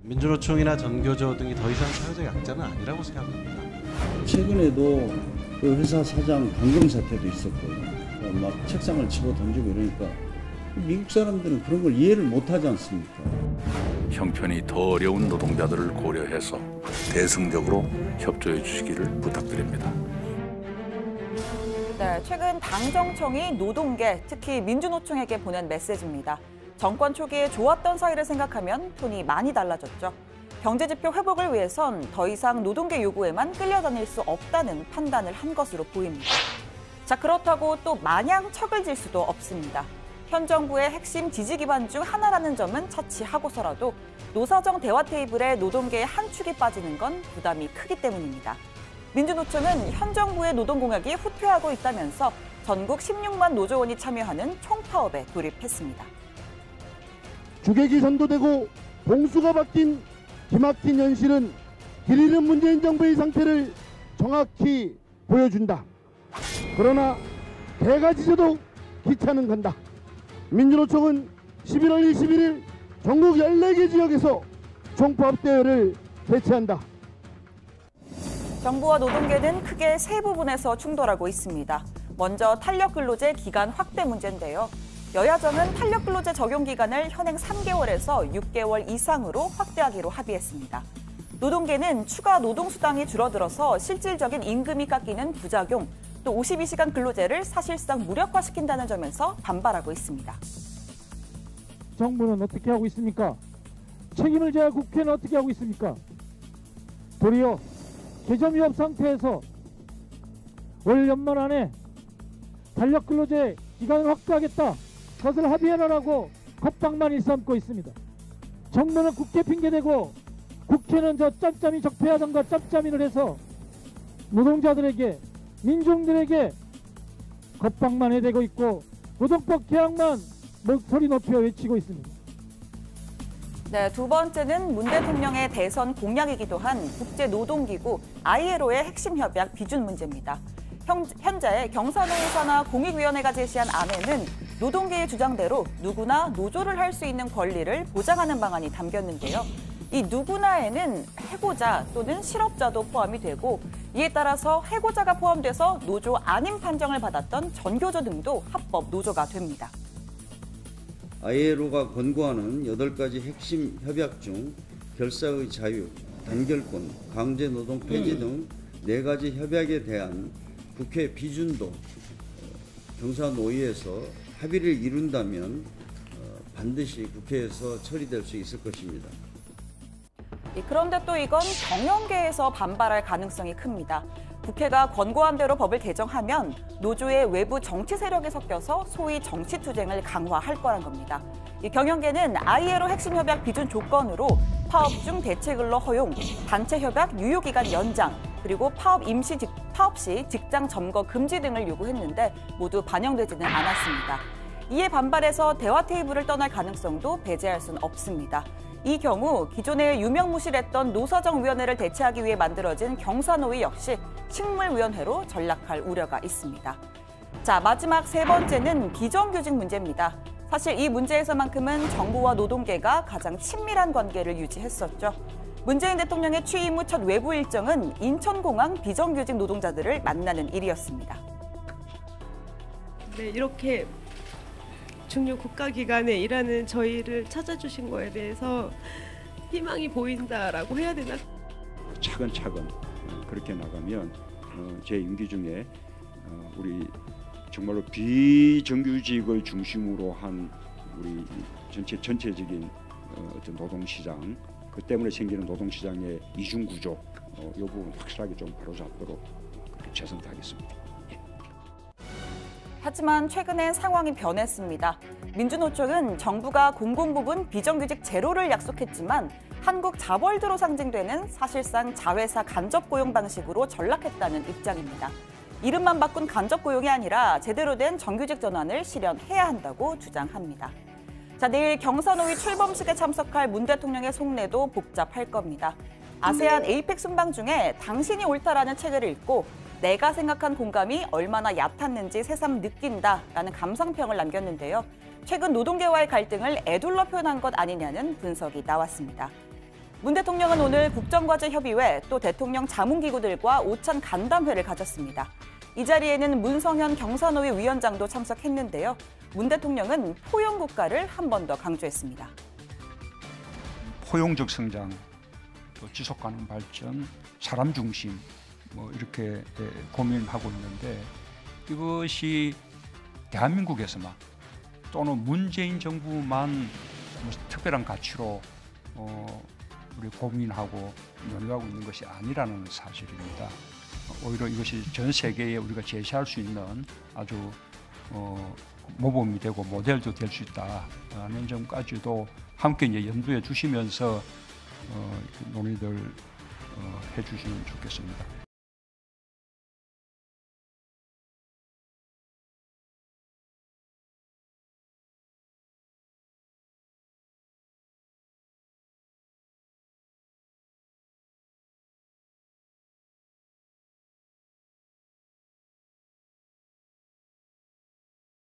민주노총이나 전교조 등이 더 이상 사회적 약자는 아니라고 생각합니다. 최근에도 그 회사 사장 감금 사태도 있었고 막 책상을 치고 던지고 이러니까 미국 사람들은 그런 걸 이해를 못하지 않습니까? 형편이 더 어려운 노동자들을 고려해서 대승적으로 협조해 주시기를 부탁드립니다. 네, 최근 당정청이 노동계, 특히 민주노총에게 보낸 메시지입니다. 정권 초기에 좋았던 사이를 생각하면 톤이 많이 달라졌죠. 경제지표 회복을 위해선 더 이상 노동계 요구에만 끌려다닐 수 없다는 판단을 한 것으로 보입니다. 자, 그렇다고 또 마냥 척을 질 수도 없습니다. 현 정부의 핵심 지지 기반 중 하나라는 점은 차치하고서라도 노사정 대화 테이블에 노동계의 한 축이 빠지는 건 부담이 크기 때문입니다. 민주노총은 현 정부의 노동 공약이 후퇴하고 있다면서 전국 16만 노조원이 참여하는 총파업에 돌입했습니다. 주객이 선도되고 봉수가 바뀐 기막힌 현실은 길 잃은 문재인 정부의 상태를 정확히 보여준다. 그러나 개가 짖어도 기차는 간다. 민주노총은 11월 21일 전국 14개 지역에서 총파업 대회를 개최한다. 정부와 노동계는 크게 세 부분에서 충돌하고 있습니다. 먼저 탄력근로제 기간 확대 문제인데요. 여야정은 탄력근로제 적용 기간을 현행 3개월에서 6개월 이상으로 확대하기로 합의했습니다. 노동계는 추가 노동수당이 줄어들어서 실질적인 임금이 깎이는 부작용, 또 52시간 근로제를 사실상 무력화시킨다는 점에서 반발하고 있습니다. 정부는 어떻게 하고 있습니까? 책임을 져야 국회는 어떻게 하고 있습니까? 도리어 개점 위협 상태에서 올 연말 안에 탄력근로제 기간을 확대하겠다. 그것을 합의해라라고 겁박만 일삼고 있습니다. 정부는 국회 핑계대고 국회는 저 짬짬이 적폐하던가 짬짬이를 해서 노동자들에게 민중들에게 겁박만 해대고 있고 노동법 개혁만 목소리 높여 외치고 있습니다. 네, 두 번째는 문 대통령의 대선 공약이기도 한 국제노동기구 ILO의 핵심 협약 비준 문제입니다. 현재 경사노위 산하 공익위원회가 제시한 안에는 노동계의 주장대로 누구나 노조를 할 수 있는 권리를 보장하는 방안이 담겼는데요. 이 누구나에는 해고자 또는 실업자도 포함이 되고 이에 따라서 해고자가 포함돼서 노조 아닌 판정을 받았던 전교조 등도 합법 노조가 됩니다. ILO가 권고하는 8가지 핵심 협약 중 결사의 자유, 단결권, 강제노동 폐지 등 4가지 협약에 대한 국회 비준도 경사노위에서 합의를 이룬다면 반드시 국회에서 처리될 수 있을 것입니다. 그런데 또 이건 경영계에서 반발할 가능성이 큽니다. 국회가 권고한 대로 법을 개정하면 노조의 외부 정치 세력이 섞여서 소위 정치투쟁을 강화할 거란 겁니다. 이 경영계는 ILO 핵심 협약 비준 조건으로 파업 중 대체근로 허용, 단체 협약 유효기간 연장, 그리고 파업 시 직장 점거 금지 등을 요구했는데 모두 반영되지는 않았습니다. 이에 반발해서 대화 테이블을 떠날 가능성도 배제할 수는 없습니다. 이 경우 기존에 유명무실했던 노사정위원회를 대체하기 위해 만들어진 경사노위 역시 식물위원회로 전락할 우려가 있습니다. 자, 마지막 세 번째는 비정규직 문제입니다. 사실 이 문제에서만큼은 정부와 노동계가 가장 친밀한 관계를 유지했었죠. 문재인 대통령의 취임 후 첫 외부 일정은 인천공항 비정규직 노동자들을 만나는 일이었습니다. 네, 이렇게 중요 국가기관에 일하는 저희를 찾아주신 거에 대해서 희망이 보인다라고 해야 되나? 차근차근 그렇게 나가면 제 임기 중에 우리 정말로 비정규직을 중심으로 한 우리 전체적인 어떤 노동시장, 그 때문에 생기는 노동시장의 이중구조, 이 부분 확실하게 좀 바로잡도록 최선 다하겠습니다. 하지만 최근엔 상황이 변했습니다. 민주노총은 정부가 공공부문 비정규직 제로를 약속했지만 한국 자벌드로 상징되는 사실상 자회사 간접 고용 방식으로 전락했다는 입장입니다. 이름만 바꾼 간접 고용이 아니라 제대로 된 정규직 전환을 실현해야 한다고 주장합니다. 자, 내일 경사노위 출범식에 참석할 문 대통령의 속내도 복잡할 겁니다. 아세안 에이펙 순방 중에 당신이 옳다라는 책을 읽고 내가 생각한 공감이 얼마나 얕았는지 새삼 느낀다라는 감상평을 남겼는데요. 최근 노동계와의 갈등을 에둘러 표현한 것 아니냐는 분석이 나왔습니다. 문 대통령은 오늘 국정과제협의회 또 대통령 자문기구들과 오찬 간담회를 가졌습니다. 이 자리에는 문성현 경산호위 위원장도 참석했는데요. 문 대통령은 포용국가를 한 번 더 강조했습니다. 포용적 성장, 또 지속가능 발전, 사람 중심 이렇게 고민하고 있는데 이것이 대한민국에서만 또는 문재인 정부만 특별한 가치로 우리 고민하고 논의하고 있는 것이 아니라는 사실입니다. 오히려 이것이 전 세계에 우리가 제시할 수 있는 아주 모범이 되고 모델도 될 수 있다는 점까지도 함께 이제 염두에 두시면서 논의들 해주시면 좋겠습니다.